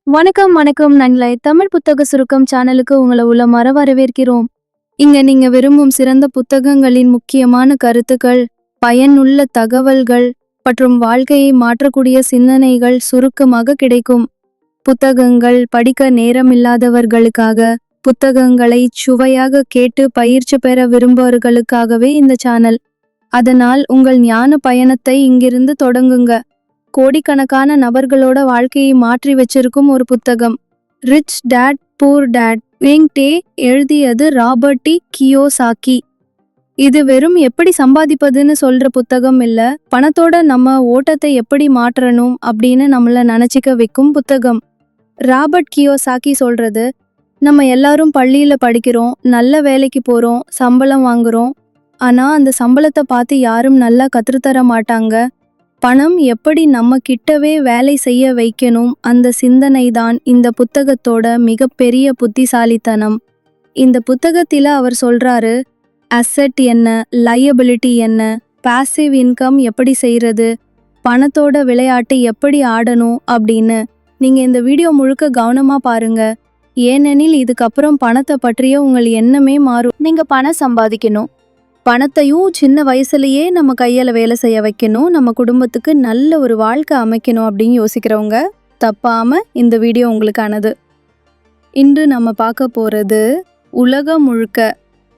வணக்கம் வணக்கம் நண்பர்களே. தமிழ் புத்தக சுருக்கம் சேனலுக்கு உங்களை உளமாற வரவேற்கிறோம். இங்க நீங்க விரும்பும் சிறந்த புத்தகங்களின் முக்கியமான கருத்துக்கள், பயனுள்ள தகவல்கள் மற்றும் வாழ்க்கையை மாற்றக்கூடிய சிந்தனைகள் சுருக்கமாக கிடைக்கும். புத்தகங்கள் படிக்க நேரமில்லாதவர்களுக்காக, புத்தகங்களை சுவையாக கேட்டு பயிற்சி பெற விரும்புபவர்களுக்காகவே இந்த சேனல். அதனால் உங்கள் ஞான பயணத்தை இங்கிருந்து தொடங்குங்க. கோடிக்கணக்கான நபர்களோட வாழ்க்கையை மாற்றி வச்சிருக்கும் ஒரு புத்தகம். ரிச் டேட் பூர் டேட் விங் டே எழுதியது ராபர்ட் டி கியோசாக்கி. இது வெறும் எப்படி சம்பாதிப்பதுன்னு சொல்ற புத்தகம் இல்ல, பணத்தோட நம்ம ஓட்டத்தை எப்படி மாற்றணும் அப்படின்னு நம்மள நினைச்சிக்க வைக்கும் புத்தகம். ராபர்ட் கியோசாக்கி சொல்றது, நம்ம எல்லாரும் பள்ளியில படிக்கிறோம், நல்ல வேலைக்கு போறோம், சம்பளம் வாங்குறோம். ஆனா அந்த சம்பளத்தை பார்த்து யாரும் நல்லா கற்றுத்தர மாட்டாங்க. பணம் எப்படி நம்ம கிட்டவே வேலை செய்ய வைக்கணும், அந்த சிந்தனை தான் இந்த புத்தகத்தோட மிகப்பெரிய புத்திசாலித்தனம். இந்த புத்தகத்தில அவர் சொல்றாரு, அசெட் என்ன, லையபிலிட்டி என்ன, பாசிவ் இன்கம் எப்படி செய்யறது, பணத்தோட விளையாட்டு எப்படி ஆடணும் அப்படின்னு. நீங்க இந்த வீடியோ முழுக்க கவனமா பாருங்க. ஏனெனில் இதுக்கப்புறம் பணத்தை பற்றிய உங்கள் எண்ணமே மாறும். நீங்க பணம் சம்பாதிக்கணும், பணத்தையும் சின்ன வயசுலயே நம்ம கையால வேலை செய்ய வைக்கணும், நம்ம குடும்பத்துக்கு நல்ல ஒரு வாழ்க்கை அமைக்கணும் அப்படின்னு யோசிக்கிறவங்க தப்பாம இந்த வீடியோ உங்களுக்கானது. இன்று நம்ம பார்க்க போறது உலகம் முழுக்க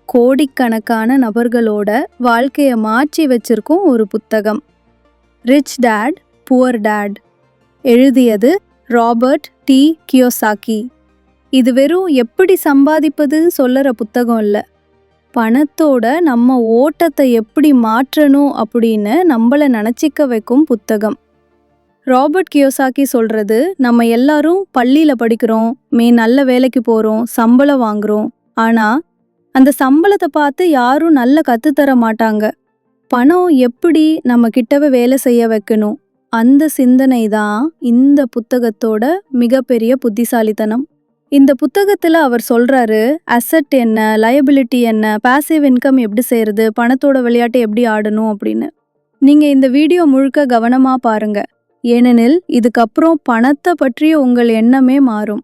கோடிக்கணக்கான நபர்களோட வாழ்க்கையை மாற்றி வச்சிருக்கும் ஒரு புத்தகம். ரிச் டேட் புவர் டேட் எழுதியது ராபர்ட் டி கியோசாக்கி. இது வெறும் எப்படி சம்பாதிப்பதுன்னு சொல்லற புத்தகம் இல்லை, பணத்தோட நம்ம ஓட்டத்தை எப்படி மாற்றணும் அப்படின்னு நம்மள நினச்சிக்க வைக்கும் புத்தகம். ராபர்ட் கியோசாக்கி சொல்றது, நம்ம எல்லாரும் பள்ளியில படிக்கிறோம், நல்ல வேலைக்கு போறோம், சம்பளம் வாங்குறோம். ஆனா அந்த சம்பளத்தை பார்த்து யாரும் நல்ல கத்துத்தர மாட்டாங்க. பணம் எப்படி நம்ம கிட்டவே வேலை செய்ய வைக்கணும், அந்த சிந்தனை தான் இந்த புத்தகத்தோட மிகப்பெரிய புத்திசாலித்தனம். இந்த புத்தகத்துல அவர் சொல்றாரு, அசெட் என்ன, லயபிலிட்டி என்ன, பாசிவ் இன்கம் எப்படி செய்யறது, பணத்தோட விளையாட்டு எப்படி ஆடணும் அப்படின்னு. நீங்க இந்த வீடியோ முழுக்க கவனமா பாருங்க, ஏனெனில் இதுக்கப்புறம் பணத்தை பற்றிய உங்கள் எண்ணமே மாறும்.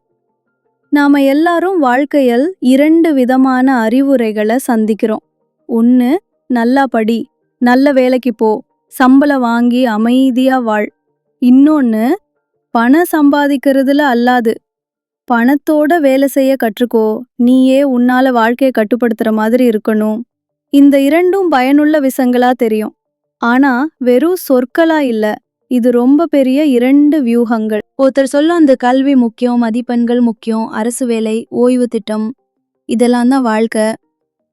நாம எல்லாரும் வாழ்க்கையில் 2 விதமான அறிவுரைகளை சந்திக்கிறோம். ஒன்று, நல்லா படி, நல்ல வேலைக்கு போ, சம்பளம் வாங்கி அமைதியா வாழ். இன்னொன்று, பணம் சம்பாதிக்கிறதுல அல்லாது பணத்தோட வேலை செய்ய கற்றுக்கோ, நீயே உன்னால வாழ்க்கையை கட்டுப்படுத்துற மாதிரி இருக்கணும். இந்த 2ம் பயனுள்ள விஷயங்களா தெரியும், ஆனா வெறும் சொற்களா இல்ல. இது ரொம்ப பெரிய 2 வியூகங்கள். ஒருத்தர் சொல்ல, அந்த கல்வி முக்கியம், மதிப்பெண்கள் முக்கியம், அரசு வேலை, ஓய்வு திட்டம் இதெல்லாம் தான் வாழ்க்கை.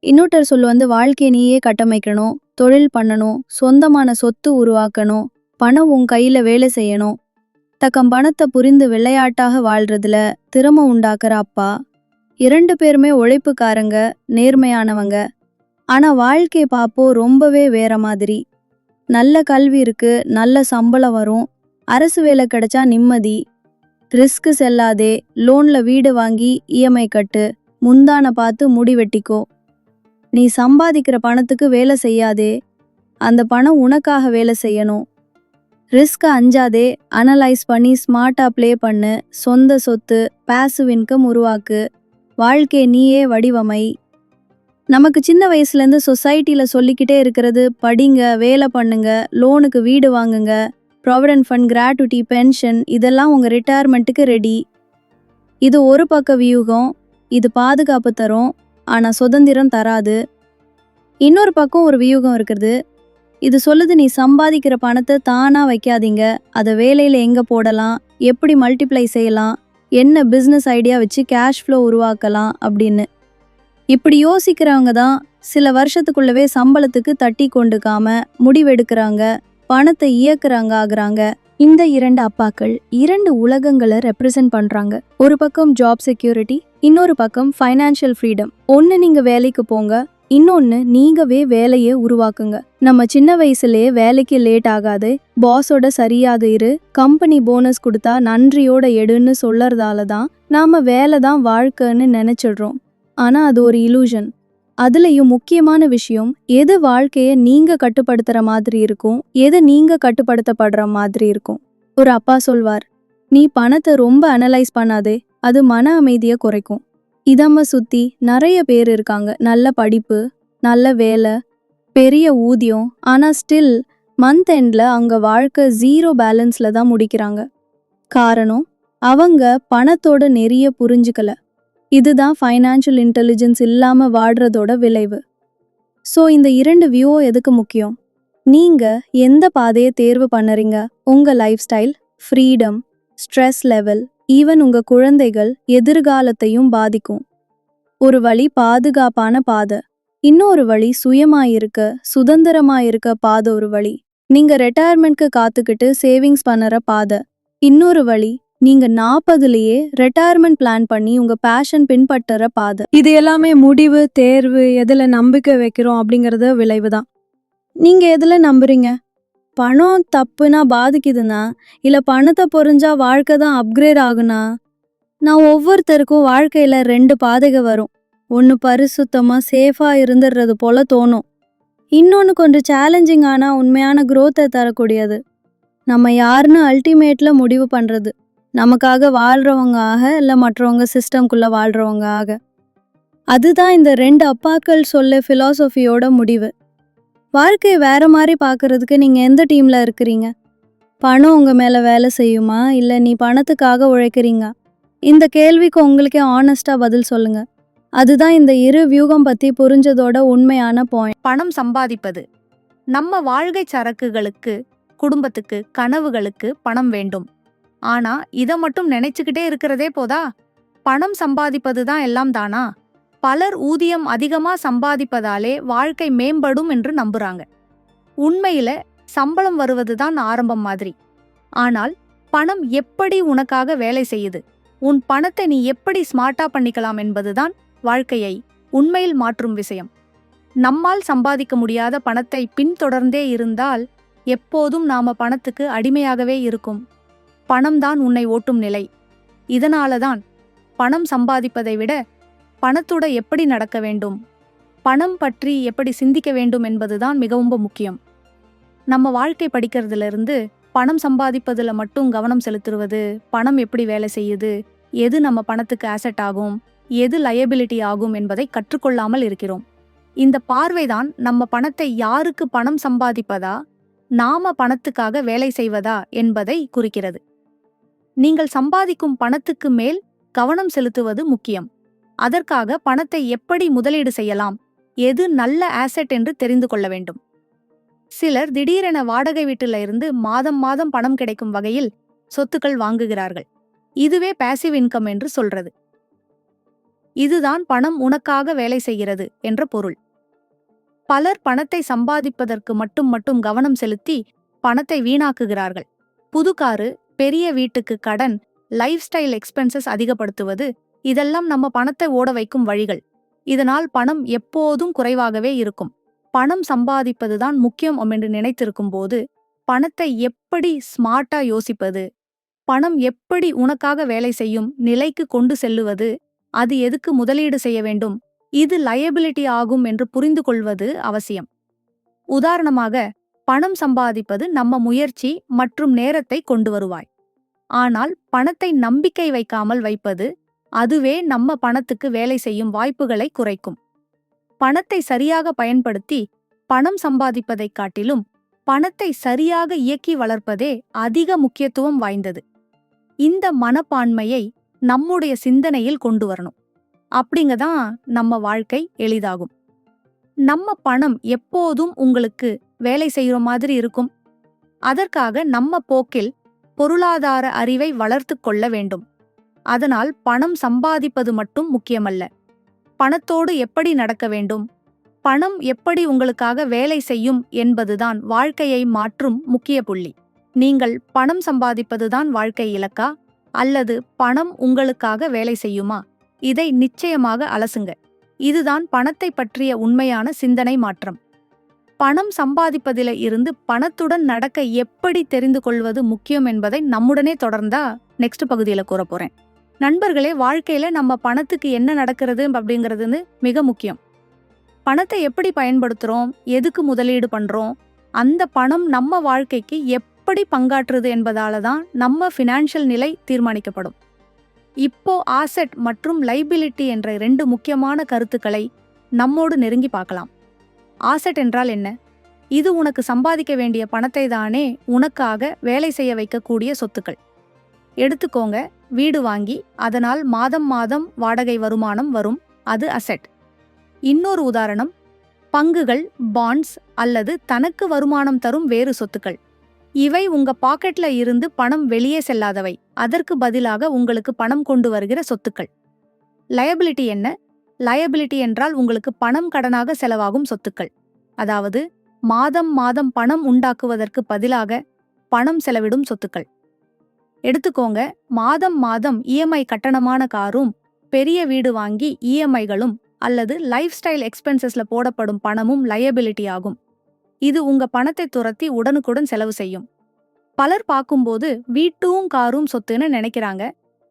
இன்னொருத்தர் சொல்ல, வாழ்க்கையை நீயே கட்டமைக்கணும், தொழில் பண்ணணும், சொந்தமான சொத்து உருவாக்கணும், பணம் உன் கையில வேலை செய்யணும். தக்கம் பணத்தை புரிந்து விளையாட்டாக வாழ்றதுல திறமை உண்டாக்குற அப்பா. 2 பேருமே உழைப்புக்காரங்க, நேர்மையானவங்க. ஆனா வாழ்க்கையை பார்ப்போ ரொம்பவே வேற மாதிரி. நல்ல கல்வி இருக்கு, நல்ல சம்பளம் வரும், அரசு வேலை கிடைச்சா நிம்மதி. ரிஸ்க் செல்லாதே, லோன்ல வீடு வாங்கி இஎம்ஐ கட்டு, முந்தான பார்த்து முடி வெட்டிக்கோ. நீ சம்பாதிக்கிற பணத்துக்கு வேலை செய்யாதே, அந்த பணம் உனக்காக வேலை செய்யணும். ரிஸ்க் அஞ்சாதே, அனலைஸ் பண்ணி ஸ்மார்ட்டா ப்ளே பண்ணு, சொந்த சொத்து, பாசிவ் இன்கம் உருவாக்கு, வாழ்க்கையை நீயே வடிவமை. நமக்கு சின்ன வயசுலேருந்து சொசைட்டியில் சொல்லிக்கிட்டே இருக்கிறது, படிங்க, வேலை பண்ணுங்க, லோனுக்கு வீடு வாங்குங்க, ப்ராவிடென்ட் ஃபண்ட், கிராட்டுவிட்டி, பென்ஷன் இதெல்லாம் உங்கள் ரிட்டையர்மெண்ட்டுக்கு ரெடி. இது ஒரு பக்க வியூகம், இது பாதுகாப்பு தரும், ஆனால் சுதந்திரம் தராது. இன்னொரு பக்கம் ஒரு வியூகம் இருக்கிறது, இது சொல்லுது, நீ சம்பாதிக்கிற பணத்தை தானா வைக்காதீங்க, அதை வேலையில் எங்கே போடலாம், எப்படி மல்டிப்ளை செய்யலாம், என்ன பிஸ்னஸ் ஐடியா வச்சு கேஷ் ஃப்ளோ உருவாக்கலாம் அப்படின்னு. இப்படி யோசிக்கிறவங்க தான் சில வருஷத்துக்குள்ளவே சம்பளத்துக்கு தட்டி கொண்டுக்காம முடிவெடுக்கிறாங்க, பணத்தை இயக்குறாங்க ஆகுறாங்க. இந்த 2 அப்பாக்கள் 2 உலகங்களை ரெப்ரசன்ட் பண்றாங்க. ஒரு பக்கம் ஜாப் செக்யூரிட்டி, இன்னொரு பக்கம் ஃபைனான்ஷியல் ஃப்ரீடம். ஒன்று நீங்க வேலைக்கு போங்க, இன்னொன்று நீங்கவே வேலையை உருவாக்குங்க. நம்ம சின்ன வயசுலேயே வேலைக்கு லேட் ஆகாது, பாஸோட சரியாக இரு, கம்பெனி போனஸ் கொடுத்தா நன்றியோட எடுன்னு சொல்லறதால தான் நாம வேலை தான் வாழ்க்கைன்னு நினைச்சிடுறோம். ஆனா அது ஒரு இலூஷன். அதுலயும் முக்கியமான விஷயம், எது வாழ்க்கையை நீங்க கட்டுப்படுத்துற மாதிரி இருக்கும், எது நீங்க கட்டுப்படுத்தப்படுற மாதிரி இருக்கும். ஒரு அப்பா சொல்வார், நீ பணத்தை ரொம்ப அனலைஸ் பண்ணாதே, அது மன அமைதியை குறைக்கும். இதம்ம சுத்தி நிறைய பேர் இருக்காங்க, நல்ல படிப்பு, நல்ல வேலை, பெரிய ஊதியம், ஆனா ஸ்டில் மந்த் எண்ட்ல அவங்க வாழ்க்கை 0 பேலன்ஸ்ல தான் முடிக்கிறாங்க. காரணம், அவங்க பணத்தோட நிறைய புரிஞ்சுக்கல. இதுதான் ஃபைனான்ஷியல் இன்டெலிஜென்ஸ் இல்லாம வாடுறதோட விளைவு. ஸோ இந்த 2 வியூ எதுக்கு முக்கியம்? நீங்க எந்த பாதையை தேர்வு பண்ணுறீங்க, உங்க life style, freedom, stress level, even உங்க குழந்தைகள் எதிர்காலத்தையும் பாதிக்கும். ஒரு வழி பாதுகாப்பான பாதை, இன்னொரு வழி சுயமாயிருக்க, சுதந்திரமாயிருக்க பாதை. ஒரு வழி நீங்க ரிட்டையர்மெண்ட்க்கு காத்துக்கிட்டு சேவிங்ஸ் பண்ணுற பாதை. இன்னொரு வழி நீங்க 40லயே ரிட்டையர்மெண்ட் பிளான் பண்ணி உங்க பேஷன் பின்பற்றுற பாதை. இது எல்லாமே முடிவு, தேர்வு, எதுல நம்பிக்கை வைக்கிறோம் அப்படிங்கறது விளைவு தான். நீங்க எதுல நம்புறீங்க? பணம் தப்புனா பாதிக்குதுன்னா, இல்ல பணத்தை பொறிஞ்சா வாழ்க்கை தான் அப்கிரேட் ஆகுனா? நான் ஒவ்வொருத்தருக்கும் வாழ்க்கையில 2 பாதைகள் வரும். ஒன்று பரிசுத்தமா சேஃபா இருந்துடுறது போல தோணும், இன்னொன்று கொஞ்சம் சேலஞ்சிங் ஆனா உண்மையான growth-ஐ தரக்கூடியது. நம்ம யாருன்னு அல்டிமேட்ல முடிவு பண்றது, நமக்காக வாழ்றவங்க ஆக இல்லை மற்றவங்க சிஸ்டம்குள்ள வாழ்றவங்க ஆக. அதுதான் இந்த 2 அப்பாக்கள் சொல்ல ஃபிலாசபியோட முடிவு. வாழ்க்கையை வேற மாதிரி பார்க்கறதுக்கு நீங்க எந்த டீம்ல இருக்கிறீங்க? பணம் உங்க மேல வேலை செய்யுமா, இல்லை நீ பணத்துக்காக உழைக்கிறீங்க? இந்த கேள்விக்கு உங்களுக்கே ஆனஸ்டா பதில் சொல்லுங்க. அதுதான் இந்த 2 வியூகம் பத்தி புரிஞ்சதோட உண்மையான பாயிண்ட். பணம் சம்பாதிப்பது. நம்ம வாழ்க்கை சரக்குகளுக்கு, குடும்பத்துக்கு, கனவுகளுக்கு பணம் வேண்டும். ஆனா இதை மட்டும் நினைச்சுக்கிட்டே இருக்கிறதே போதா? பணம் சம்பாதிப்பது தான் எல்லாம் தானா? பலர் ஊதியம் அதிகமா சம்பாதிப்பதாலே வாழ்க்கை மேம்படும் என்று நம்புறாங்க. உண்மையில சம்பளம் வருவதுதான் ஆரம்பம் மாதிரி. ஆனால் பணம் எப்படி உனக்காக வேலை செய்யுது, உன் பணத்தை நீ எப்படி ஸ்மார்ட்டா பண்ணிக்கலாம் என்பதுதான் வாழ்க்கையை உண்மையில் மாற்றும் விஷயம். நம்மால் சம்பாதிக்க முடியாத பணத்தை பின்தொடர்ந்தே இருந்தால் எப்போதும் நாம பணத்துக்கு அடிமையாகவே இருக்கும். பணம்தான் உன்னை ஓட்டும் நிலை. இதனாலதான் பணம் சம்பாதிப்பதை விட பணத்தோட எப்படி நடக்க வேண்டும், பணம் பற்றி எப்படி சிந்திக்க வேண்டும் என்பதுதான் மிகவும் முக்கியம். நம்ம வாழ்க்கை படிக்கிறதுல இருந்து பணம் சம்பாதிப்பதுல மட்டும் கவனம் செலுத்துவது, பணம் எப்படி வேலை செய்யுது, எது நம்ம பணத்துக்கு ஆசெட் ஆகும், எது லயபிலிட்டி ஆகும் என்பதை கற்றுக்கொள்ளாமல் இருக்கிறோம். இந்த பார்வைதான் நம்ம பணத்தை யாருக்கு பணம் சம்பாதிப்பதா, நாம பணத்துக்காக வேலை செய்வதா என்பதை குறிக்கிறது. நீங்கள் சம்பாதிக்கும் பணத்துக்கு மேல் கவனம் செலுத்துவது முக்கியம். அதற்காக பணத்தை எப்படி முதலீடு செய்யலாம், எது நல்ல ஆசெட் என்று தெரிந்து கொள்ள வேண்டும். சிலர் திடீரென வாடகை வீட்டில இருந்து மாதம் மாதம் பணம் கிடைக்கும் வகையில் சொத்துக்கள் வாங்குகிறார்கள். இதுவே பாசிவ் இன்கம் என்று சொல்றது. இதுதான் பணம் உனக்காக வேலை செய்கிறது என்ற பொருள். பலர் பணத்தை சம்பாதிப்பதற்கு மட்டும் கவனம் செலுத்தி பணத்தை வீணாக்குகிறார்கள். புது காரு, பெரிய வீட்டுக்கு கடன், லைஃப் ஸ்டைல் எக்ஸ்பென்சஸ் அதிகப்படுத்துவது, இதெல்லாம் நம்ம பணத்தை ஓட வைக்கும் வழிகள். இதனால் பணம் எப்போதும் குறைவாகவே இருக்கும். பணம் சம்பாதிப்பதுதான் முக்கியம் என்று நினைத்திருக்கும் போது பணத்தை எப்படி ஸ்மார்ட்டா யோசிப்பது, பணம் எப்படி உனக்காக வேலை செய்யும் நிலைக்கு கொண்டு செல்லுவது, அது எதுக்கு முதலீடு செய்ய வேண்டும், இது லயபிலிட்டி ஆகும் என்று புரிந்து கொள்வது அவசியம். உதாரணமாக, பணம் சம்பாதிப்பது நம்ம முயற்சி மற்றும் நேரத்தை கொண்டு வருவாய். ஆனால் பணத்தை நம்பிக்கை வைக்காமல் வைப்பது, அதுவே நம்ம பணத்துக்கு வேலை செய்யும் வாய்ப்புகளை குறைக்கும். பணத்தை சரியாக பயன்படுத்தி பணம் சம்பாதிப்பதைக் காட்டிலும் பணத்தை சரியாக இயக்கி வளர்ப்பதே அதிக முக்கியத்துவம் வாய்ந்தது. இந்த மனப்பான்மையை நம்முடைய சிந்தனையில் கொண்டு வரணும். அப்படிங்கதான் நம்ம வாழ்க்கை எளிதாகும். நம்ம பணம் எப்போதும் உங்களுக்கு வேலை செய்கிற மாதிரி இருக்கும். அதற்காக நம்ம போக்கில் பொருளாதார அறிவை வளர்த்து கொள்ள வேண்டும். அதனால் பணம் சம்பாதிப்பது மட்டும் முக்கியமல்ல, பணத்தோடு எப்படி நடக்க வேண்டும், பணம் எப்படி உங்களுக்காக வேலை செய்யும் என்பதுதான் வாழ்க்கையை மாற்றும் முக்கிய புள்ளி. நீங்கள் பணம் சம்பாதிப்பதுதான் வாழ்க்கை இலக்கா, அல்லது பணம் உங்களுக்காக வேலை செய்யுமா? இதை நிச்சயமாக அலசுங்க. இதுதான் பணத்தை பற்றிய உண்மையான சிந்தனை மாற்றம். பணம் சம்பாதிப்பதில இருந்து பணத்துடன் நடக்க எப்படி தெரிந்து கொள்வது முக்கியம் என்பதை நம்முடனே தொடர்ந்தா நெக்ஸ்ட் பகுதியில் கூற போறேன். நண்பர்களே, வாழ்க்கையில நம்ம பணத்துக்கு என்ன நடக்கிறது அப்படிங்கிறது மிக முக்கியம். பணத்தை எப்படி பயன்படுத்துறோம், எதுக்கு முதலீடு பண்றோம், அந்த பணம் நம்ம வாழ்க்கைக்கு எப்படி எப்படி பங்காற்றுது என்பதால தான் நம்ம ஃபினான்ஷியல் நிலை தீர்மானிக்கப்படும். இப்போ ஆசெட் மற்றும் லைபிலிட்டி என்ற 2 முக்கியமான கருத்துக்களை நம்மோடு நெருங்கி பார்க்கலாம். ஆசெட் என்றால் என்ன? இது உனக்கு சம்பாதிக்க வேண்டிய பணத்தை தானே உனக்காக வேலை செய்ய வைக்கக்கூடிய சொத்துக்கள். எடுத்துக்கோங்க, வீடு வாங்கி அதனால் மாதம் மாதம் வாடகை வருமானம் வரும், அது அசெட். இன்னொரு உதாரணம், பங்குகள், பாண்ட்ஸ் அல்லது தனக்கு வருமானம் தரும் வேறு சொத்துக்கள். இவை உங்க பாக்கெட்ல இருந்து பணம் வெளியே செல்லாதவை, அதற்கு பதிலாக உங்களுக்கு பணம் கொண்டு வருகிற சொத்துக்கள். லயபிலிட்டி என்ன? லயபிலிட்டி என்றால் உங்களுக்கு பணம் கடனாக செலவாகும் சொத்துக்கள். அதாவது மாதம் மாதம் பணம் உண்டாக்குவதற்கு பதிலாக பணம் செலவிடும் சொத்துக்கள். எடுத்துக்கோங்க, மாதம் மாதம் இஎம்ஐ கட்டணமான காரும், பெரிய வீடு வாங்கி இஎம்ஐகளும் அல்லது லைஃப் ஸ்டைல் எக்ஸ்பென்சஸ்ல போடப்படும் பணமும் லயபிலிட்டி ஆகும். இது உங்க பணத்தை துரத்தி உடனுக்குடன் செலவு செய்யும். பலர் பார்க்கும்போது வீட்டும் காரும் சொத்துன்னு நினைக்கிறாங்க.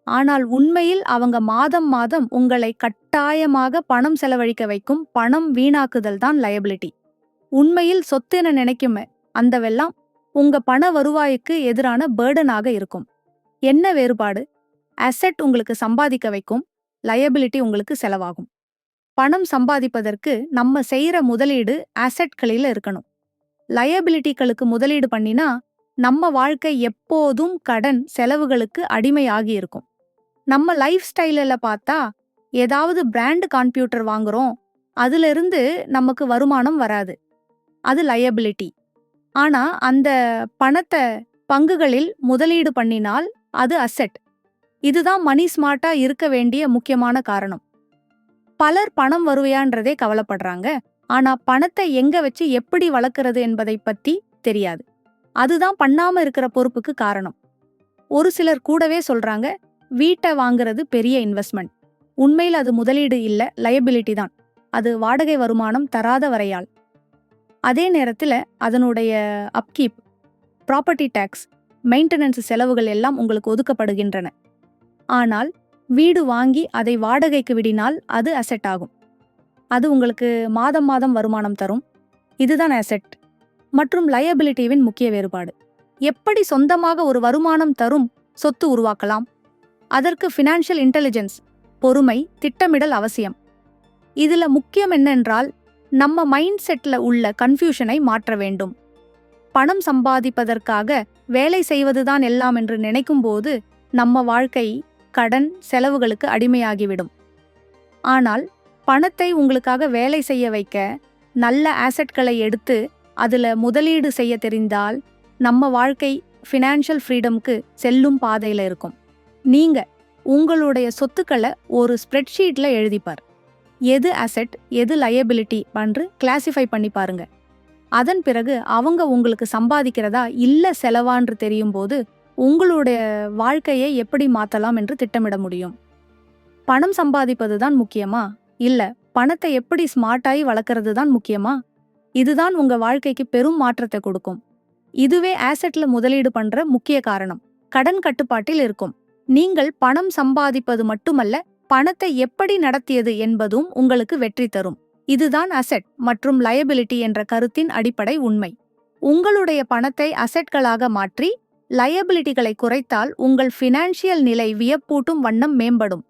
ஆனால் உண்மையில் அவங்க மாதம் மாதம் உங்களை கட்டாயமாக பணம் செலவழிக்க வைக்கும் பணம் வீணாக்குதல் தான் லயபிலிட்டி. உண்மையில் சொத்துன்னு நினைக்குமே அந்தவெல்லாம் உங்க பண வருவாய்க்கு எதிரான பேர்டனாக இருக்கும். என்ன வேறுபாடு? அசெட் உங்களுக்கு சம்பாதிக்க வைக்கும், லயபிலிட்டி உங்களுக்கு செலவாகும். பணம் சம்பாதிப்பதற்கு நம்ம செய்யற முதலீடு அசெட்களில் இருக்கணும். லயபிலிட்டிகளுக்கு முதலீடு பண்ணினா நம்ம வாழ்க்கை எப்போதும் கடன் செலவுகளுக்கு அடிமையாகி இருக்கும். நம்ம லைஃப் ஸ்டைலில் பார்த்தா ஏதாவது பிராண்ட் கம்ப்யூட்டர் வாங்குறோம், அதிலிருந்து நமக்கு வருமானம் வராது, அது லயபிலிட்டி. ஆனா அந்த பணத்தை பங்குகளில் முதலீடு பண்ணினால் அது அசெட். இதுதான் மணி ஸ்மார்ட்டா இருக்க வேண்டிய முக்கியமான காரணம். பலர் பணம் வருவையான்றதே கவலைப்படுறாங்க, ஆனா பணத்தை எங்க வச்சு எப்படி வளர்க்கறது என்பதை பத்தி தெரியாது. அதுதான் பண்ணாம இருக்கிற பொறுப்புக்கு காரணம். ஒரு சிலர் கூடவே சொல்றாங்க, வீட்டை வாங்குறது பெரிய இன்வெஸ்ட்மெண்ட். உண்மையில் அது முதலீடு இல்ல, லயபிலிட்டி தான். அது வாடகை வருமானம் தராத வரையால். அதே நேரத்தில் அதனுடைய அப்கீப், ப்ராப்பர்ட்டி டேக்ஸ், மெயின்டெனன்ஸ் செலவுகள் எல்லாம் உங்களுக்கு ஒதுக்கப்படுகின்றன. ஆனால் வீடு வாங்கி அதை வாடகைக்கு விடினால் அது அசெட் ஆகும். அது உங்களுக்கு மாதம் மாதம் வருமானம் தரும். இதுதான் அசெட் மற்றும் லயபிலிட்டிவின் முக்கிய வேறுபாடு. எப்படி சொந்தமாக ஒரு வருமானம் தரும் சொத்து உருவாக்கலாம்? அதற்கு ஃபினான்ஷியல் இன்டெலிஜென்ஸ், பொறுமை, திட்டமிடல் அவசியம். இதுல முக்கியம் என்னென்றால் நம்ம மைண்ட் செட்ல உள்ள கன்ஃபியூஷனை மாற்ற வேண்டும். பணம் சம்பாதிப்பதற்காக வேலை செய்வதுதான் எல்லாம் என்று நினைக்கும் போது நம்ம வாழ்க்கை கடன் செலவுகளுக்கு அடிமையாகிவிடும். ஆனால் பணத்தை உங்களுக்காக வேலை செய்ய வைக்க நல்ல ஆசெட்களை எடுத்து அதுல முதலீடு செய்ய தெரிந்தால் நம்ம வாழ்க்கை ஃபினான்ஷியல் ஃப்ரீடம்க்கு செல்லும் பாதையில இருக்கும். நீங்க உங்களுடைய சொத்துக்களை ஒரு ஸ்ப்ரெட்ஷீட்ல எழுதிப்பார். எது அசெட் எது லயபிலிட்டி பன்று கிளாசிஃபை பண்ணி பாருங்க. அதன் பிறகு அவங்க உங்களுக்கு சம்பாதிக்கிறதா இல்ல செலவான்று தெரியும் போது உங்களுடைய வாழ்க்கையை எப்படி மாற்றலாம் என்று திட்டமிட முடியும். பணம் சம்பாதிப்பது தான் முக்கியமா, இல்ல பணத்தை எப்படி ஸ்மார்ட்டாയി வளர்க்கறது தான் முக்கியமா? இதுதான் உங்க வாழ்க்கைக்கு பெரும் மாற்றத்தை கொடுக்கும். இதுவே ஆசெட்ல முதலீடு பண்ற முக்கிய காரணம். கடன் கட்டுப்பாட்டில் இருக்கும். நீங்கள் பணம் சம்பாதிப்பது மட்டுமல்ல, பணத்தை எப்படி நடத்தியது என்பதும் உங்களுக்கு வெற்றி தரும். இதுதான் அசெட் மற்றும் லயபிலிட்டி என்ற கருத்தின் அடிப்படை உண்மை. உங்களுடைய பணத்தை அசெட்களாக மாற்றி லயபிலிட்டிகளை குறைத்தால் உங்கள் ஃபினான்ஷியல் நிலை வியப்பூட்டும் வண்ணம் மேம்படும்.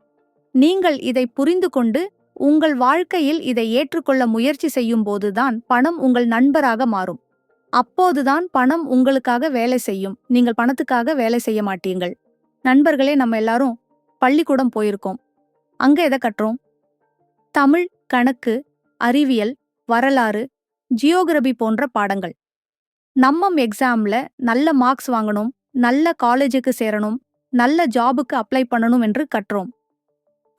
நீங்கள் இதை புரிந்து கொண்டு உங்கள் வாழ்க்கையில் இதை ஏற்றுக்கொள்ள முயற்சி செய்யும் போதுதான் பணம் உங்கள் நண்பராக மாறும். அப்போதுதான் பணம் உங்களுக்காக வேலை செய்யும், நீங்கள் பணத்துக்காக வேலை செய்ய மாட்டீங்கள். நண்பர்களே, நம்ம எல்லாரும் பள்ளிக்கூடம் போயிருக்கோம். அங்க எதை கற்றோம்? தமிழ், கணக்கு, அறிவியல், வரலாறு, ஜியோகிரபி போன்ற பாடங்கள். நம்ம எக்ஸாம்ல நல்ல மார்க்ஸ் வாங்கணும், நல்ல காலேஜுக்கு சேரணும், நல்ல ஜாபுக்கு அப்ளை பண்ணணும் என்று கற்றோம்.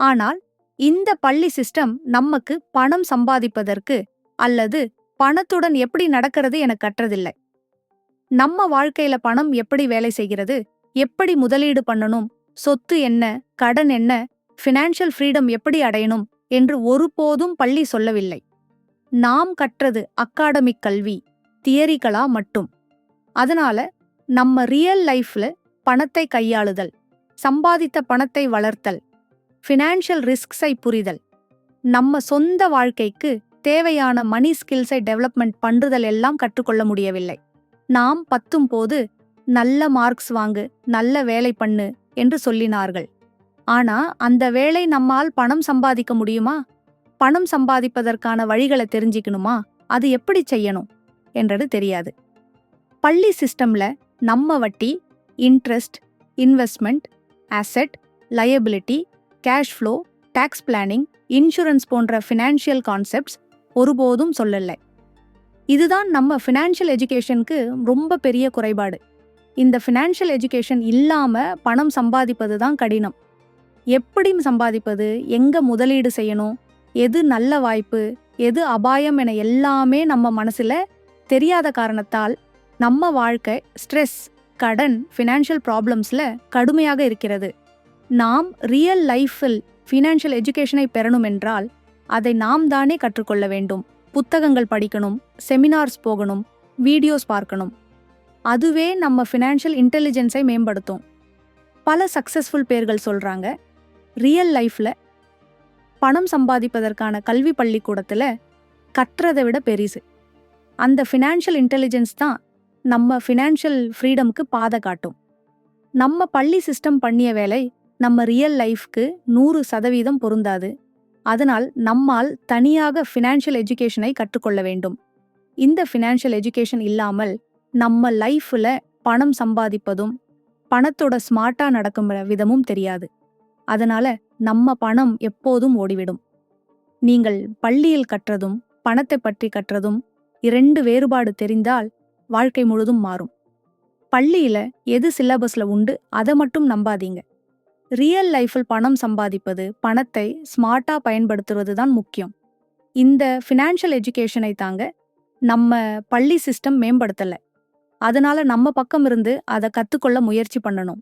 ஆனால் இந்த பள்ளி சிஸ்டம் நமக்கு பணம் சம்பாதிப்பதற்கு அல்லது பணத்துடன் எப்படி நடக்கிறது என கற்றதில்லை. நம்ம வாழ்க்கையில பணம் எப்படி வேலை செய்கிறது, எப்படி முதலீடு பண்ணணும், சொத்து என்ன, கடன் என்ன, ஃபினான்ஷியல் ஃப்ரீடம் எப்படி அடையணும் என்று ஒருபோதும் பள்ளி சொல்லவில்லை. நாம் கற்றது அகாடமிக் கல்வி, தியரிகளா மட்டும். அதனால நம்ம ரியல் லைஃப்ல பணத்தை கையாளுதல், சம்பாதித்த பணத்தை வளர்த்தல், ஃபினான்ஷியல் ரிஸ்க்ஸை புரிதல், நம்ம சொந்த வாழ்க்கைக்கு தேவையான மணி ஸ்கில்ஸை டெவலப்மெண்ட் பண்றதல் எல்லாம் கற்றுக்கொள்ள முடியவில்லை. நாம் பத்தும் போது நல்ல மார்க்ஸ் வாங்கு, நல்ல வேலை பண்ணு என்று சொல்லினார்கள். ஆனா அந்த வேலை நம்மால் பணம் சம்பாதிக்க முடியுமா? பணம் சம்பாதிப்பதற்கான வழிகளை தெரிஞ்சுக்கணுமா? அது எப்படி செய்யணும் என்றது தெரியாது. பள்ளி சிஸ்டம்ல நம்ம வட்டி, interest, investment, asset, liability, cash flow, tax planning, insurance போன்ற ஃபினான்ஷியல் கான்செப்ட்ஸ் ஒருபோதும் சொல்லலை. இதுதான் நம்ம ஃபினான்ஷியல் எஜுகேஷனுக்கு ரொம்ப பெரிய குறைபாடு. இந்த ஃபினான்ஷியல் எஜுகேஷன் இல்லாம பணம் சம்பாதிப்பது தான் கடினம். எப்படி சம்பாதிப்பது, எங்க முதலீடு செய்யணும், எது நல்ல வாய்ப்பு, எது அபாயம் என எல்லாமே நம்ம மனசுல தெரியாத காரணத்தால் நம்ம வாழ்க்கை ஸ்ட்ரெஸ், கடன், ஃபினான்ஷியல் ப்ராப்ளம்ஸ்ல கடுமையாக இருக்கிறது. நாம் ரியல் லைஃபில் ஃபினான்ஷியல் எஜுகேஷனை பெறணுமென்றால் அதை நாம் தானே கற்றுக்கொள்ள வேண்டும். புத்தகங்கள் படிக்கணும், செமினார்ஸ் போகணும், வீடியோஸ் பார்க்கணும். அதுவே நம்ம ஃபினான்ஷியல் இன்டெலிஜென்ஸை மேம்படுத்தும். பல சக்சஸ்ஃபுல் பேர்கள் சொல்றாங்க, ரியல் லைஃப்ல பணம் சம்பாதிப்பதற்கான கல்வி பள்ளிக்கூடத்துல கற்றதை விட பெரிசு. அந்த ஃபினான்ஷியல் இன்டெலிஜென்ஸ் தான் நம்ம ஃபினான்ஷியல் ஃப்ரீடம்க்கு பாதை காட்டும். நம்ம பள்ளி சிஸ்டம் பண்ணிய வேலை நம்ம ரியல் லைஃப்க்கு 100% பொருந்தாது. அதனால் நம்மால் தனியாக ஃபினான்ஷியல் எஜுகேஷனை கற்றுக்கொள்ள வேண்டும். இந்த ஃபினான்ஷியல் எஜுகேஷன் இல்லாமல் நம்ம லைஃப்ல பணம் சம்பாதிப்பதும் பணத்தோட ஸ்மார்ட்டா நடக்கும் விதமும் தெரியாது. அதனால நம்ம பணம் எப்போதும் ஓடிவிடும். நீங்கள் பள்ளியில் கற்றதும் பணத்தை பற்றி கற்றதும் 2 வேறுபாடு தெரிந்தால் வாழ்க்கை முழுதும் மாறும். பள்ளியில எது சிலபஸ்ல உண்டு அதை மட்டும் நம்பாதீங்க. ரியல் லைஃபில் பணம் சம்பாதிப்பது, பணத்தை ஸ்மார்ட்டா பயன்படுத்துவது தான் முக்கியம். இந்த ஃபினான்ஷியல் எஜுகேஷனை தாங்க நம்ம பள்ளி சிஸ்டம் மேம்படுத்தல. அதனால நம்ம பக்கம் இருந்து அதை கத்துக்கொள்ள முயற்சி பண்ணணும்.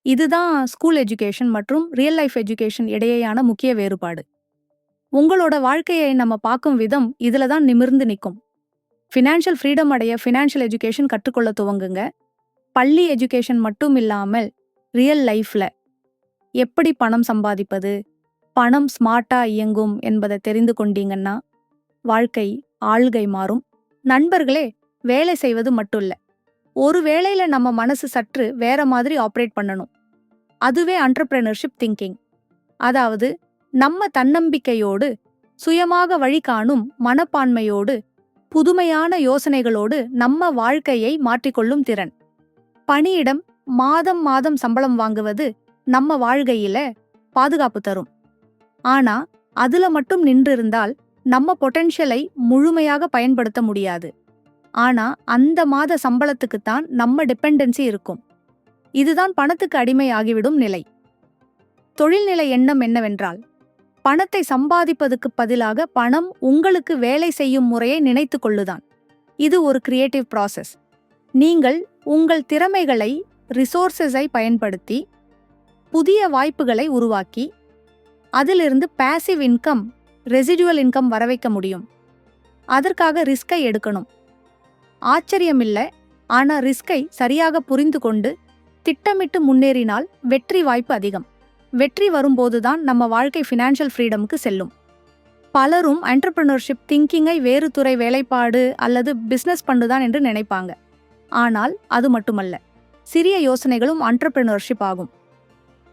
இதுதான் ஸ்கூல் எஜுகேஷன் மற்றும் ரியல் லைஃப் எஜுகேஷன் இடையேயான முக்கிய வேறுபாடு. உங்களோட வாழ்க்கையை நம்ம பார்க்கும் விதம் இதுல தான் நிமிர்ந்து நிற்கும். ஃபினான்ஷியல் ஃப்ரீடம் அடைய ஃபினான்ஷியல் எஜுகேஷன் கற்றுக்கொள்ள துவங்குங்க. பள்ளி எஜுகேஷன் மட்டும் இல்லாமல் ரியல் லைஃப்ல எப்படி பணம் சம்பாதிப்பது, பணம் ஸ்மார்ட்டா இயங்கும் என்பதை தெரிந்து கொண்டீங்கன்னா வாழ்க்கை ஆள்கை மாறும். நண்பர்களே, வேலை செய்வது மட்டும் இல்ல, ஒரு வேளையில நம்ம மனசு சற்று வேற மாதிரி ஆப்ரேட் பண்ணணும். அதுவே என்டர்பிரெனர்ஷிப் திங்கிங். அதாவது நம்ம தன்னம்பிக்கையோடு, சுயமாக வழி காணும் மனப்பான்மையோடு, புதுமையான யோசனைகளோடு நம்ம வாழ்க்கையை மாற்றிக்கொள்ளும் திறன். பணியிடம் மாதம் மாதம் சம்பளம் வாங்குவது நம்ம வாழ்க்கையில பாதுகாப்பு தரும். ஆனா அதுல மட்டும் நின்றிருந்தால் நம்ம பொட்டென்ஷியலை முழுமையாக பயன்படுத்த முடியாது. ஆனா அந்த மாத சம்பளத்துக்குத்தான் நம்ம டிபெண்டன்சி இருக்கும். இதுதான் பணத்துக்கு அடிமை ஆகிவிடும் நிலை. தொழில்நிலை எண்ணம் என்னவென்றால், பணத்தை சம்பாதிப்பதுக்கு பதிலாக பணம் உங்களுக்கு வேலை செய்யும் முறையை நினைத்து கொள்ளுதான். இது ஒரு கிரியேட்டிவ் ப்ராசஸ். நீங்கள் உங்கள் திறமைகளை, ரிசோர்ஸஸை பயன்படுத்தி புதிய வாய்ப்புகளை உருவாக்கி அதிலிருந்து பாசிவ் இன்கம், ரெசிடுவல் இன்கம் வரவைக்க முடியும். அதற்காக ரிஸ்கை எடுக்கணும். ஆச்சரியமில்லை, ஆனா ரிஸ்கை சரியாக புரிந்து கொண்டு திட்டமிட்டு முன்னேறினால் வெற்றி வாய்ப்பு அதிகம். வெற்றி வரும்போதுதான் நம்ம வாழ்க்கை ஃபினான்ஷியல் ஃப்ரீடமுக்கு செல்லும். பலரும் என்டர்பிரினர்ஷிப் திங்கிங்கை வேறு துறை வேலைப்பாடு அல்லது பிசினஸ் பண்ணுதான் என்று நினைப்பாங்க. ஆனால் அது மட்டுமல்ல, சிறிய யோசனைகளும் என்டர்பிரினர்ஷிப் ஆகும்.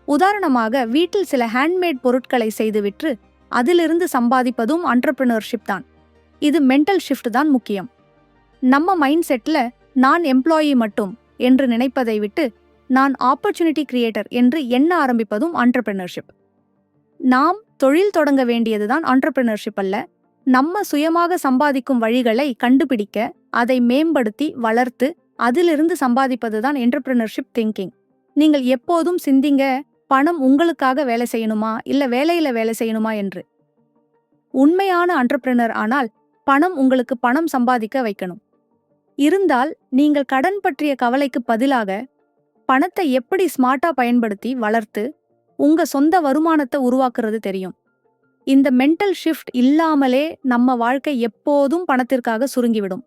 உதாரணமாக, வீட்டில் சில ஹேண்ட்மேட் பொருட்களை செய்து விற்று அதிலிருந்து சம்பாதிப்பதும் என்டர்பிரினர்ஷிப் தான். இது மென்டல் ஷிஃப்ட் தான் முக்கியம். நம்ம மைண்ட் செட்ல நான் எம்ப்ளாயி மட்டும் என்று நினைப்பதை விட்டு நான் ஆப்பர்ச்சுனிட்டி கிரியேட்டர் என்று எண்ண ஆரம்பிப்பதும் என்டர்பிரினர்ஷிப். நாம் தொழில் தொடங்க வேண்டியதுதான் என்டர்பிரினர்ஷிப் அல்ல. நம்ம சுயமாக சம்பாதிக்கும் வழிகளை கண்டுபிடிக்க, அதை மேம்படுத்தி வளர்த்து அதிலிருந்து சம்பாதிப்பதுதான் என்டர்பிரினர்ஷிப் திங்கிங். நீங்கள் எப்போதும் சிந்திங்க, பணம் உங்களுக்காக வேலை செய்யணுமா இல்ல வேலையில வேலை செய்யணுமா என்று. உண்மையான என்டர்பிரினர் ஆனால் பணம் உங்களுக்கு பணம் சம்பாதிக்க வைக்கணும். இருந்தால் நீங்கள் கடன் பற்றிய கவலைக்கு பதிலாக பணத்தை எப்படி ஸ்மார்ட்டா பயன்படுத்தி வளர்த்து உங்க சொந்த வருமானத்தை உருவாக்குறது தெரியும். இந்த மென்டல் ஷிஃப்ட் இல்லாமலே நம்ம வாழ்க்கை எப்போதும் பணத்திற்காக சுருங்கிவிடும்.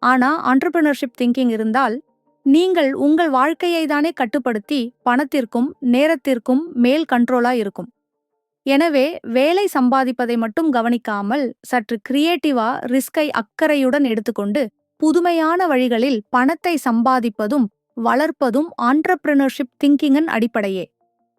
ஆனா என்டர்பிரினர்ஷிப் திங்கிங் இருந்தால் நீங்கள் உங்கள் வாழ்க்கையை தானே கட்டுப்படுத்தி பணத்திற்கும் நேரத்திற்கும் மேல் கண்ட்ரோலா இருக்கும். எனவே வேலை சம்பாதிப்பதை மட்டும் கவனிக்காமல் சற்று கிரியேட்டிவா ரிஸ்கை அக்கறையுடன் எடுத்துக்கொண்டு புதுமையான வழிகளில் பணத்தை சம்பாதிப்பதும் வளர்ப்பதும் ஆண்டர்பிரினர்ஷிப் திங்கிங்கின் அடிப்படையே.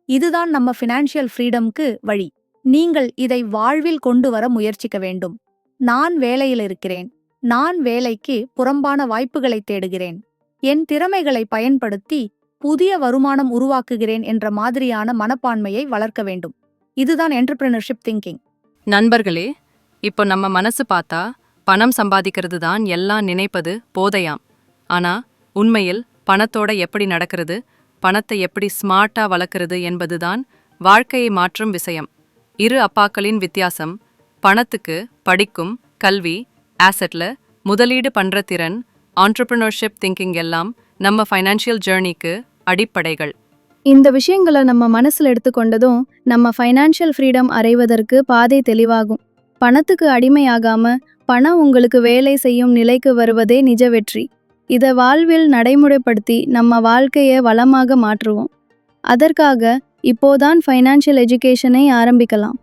இதுதான் நம்ம ஃபினான்ஷியல் ஃப்ரீடம்க்கு வழி. நீங்கள் இதை வாழ்வில் கொண்டு வர முயற்சிக்க வேண்டும். நான் வேலையில் இருக்கிறேன். நான் வேலைக்கு புறம்பான வாய்ப்புகளை தேடுகிறேன். என் திறமைகளை பயன்படுத்தி புதிய வருமானம் உருவாக்குகிறேன் என்ற மாதிரியான மனப்பான்மையை வளர்க்க வேண்டும். இதுதான் என்டர்பிரினர்ஷிப் திங்கிங். நண்பர்களே, இப்போ நம்ம மனசு பார்த்தா பணம் சம்பாதிக்கிறது தான் எல்லாம் நினைப்பது போதையாம். ஆனா உண்மையில் பணத்தோட எப்படி நடக்கிறது, பணத்தை எப்படி ஸ்மார்ட்டா வளர்க்கறது என்பதுதான் வாழ்க்கையை மாற்றும் விஷயம். இரு அப்பாக்களின் வித்தியாசம். பணத்துக்கு படிக்கும், கல்வி, ஆசெட்ல முதலீடு பண்ற திறன், ஆண்டர்பிரினர்ஷிப் திங்கிங் எல்லாம் நம்ம ஃபைனான்ஷியல் ஜேர்னிக்கு அடிப்படைகள். இந்த விஷயங்களை நம்ம மனசுல எடுத்துக்கொண்டதும் நம்ம ஃபைனான்ஷியல் ஃப்ரீடம் அடைவதற்கு பாதை தெளிவாகும். பணத்துக்கு அடிமையாகாம பணம் உங்களுக்கு வேலை செய்யும் நிலைக்கு வருவதே நிஜ வெற்றி. இதை வாழ்வில் நடைமுறைப்படுத்தி நம்ம வாழ்க்கையை வளமாக மாற்றுவோம். அதற்காக இப்போதான் ஃபைனான்ஷியல் எஜுகேஷனை ஆரம்பிக்கலாம்.